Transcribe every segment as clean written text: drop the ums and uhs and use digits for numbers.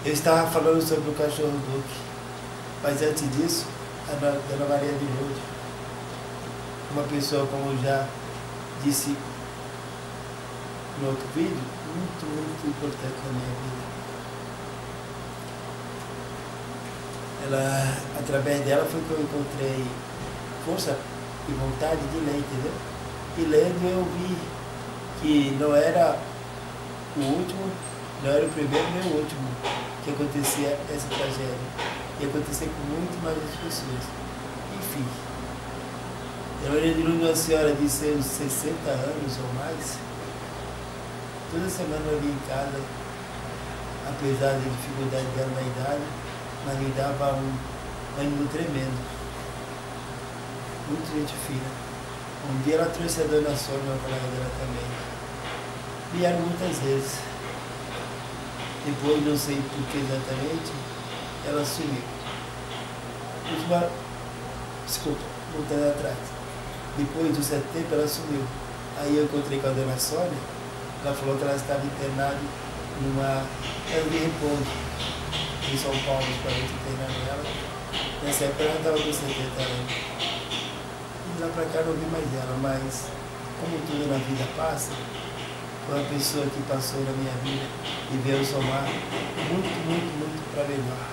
Eu estava falando sobre o cachorro Duque, mas antes disso, a Dona Maria de Lourdes, uma pessoa, como eu já disse no outro vídeo, muito importante na minha vida. Através dela foi que eu encontrei força e vontade de ler, entendeu? E lendo eu vi que não era o último, não era o primeiro nem o último que acontecia essa tragédia. Ia acontecer com muito mais pessoas. Enfim, eu olhei de uma senhora de seus 60 anos ou mais. Toda semana eu ia em casa, apesar da dificuldade dela na idade, mas me dava um ânimo tremendo. Muito gente fina. Um dia ela trouxe a Dona Sônia, uma colega dela também. Vieram muitas vezes. Depois, não sei por que exatamente, ela sumiu. Desculpa, voltando atrás. Depois do certo tempo, ela sumiu. Aí eu encontrei com a Dona Sônia. Ela falou que ela estava internada numa casa de repouso em São Paulo, para a gente internar ela. Nessa época ela estava com 70 anos. E lá para cá não vi mais ela, mas como tudo na vida passa, foi uma pessoa que passou na minha vida e veio somar muito para melhor.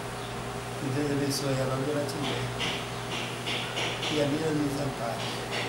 Que Deus abençoe ela onde ela estiver. E a vida nos ampare.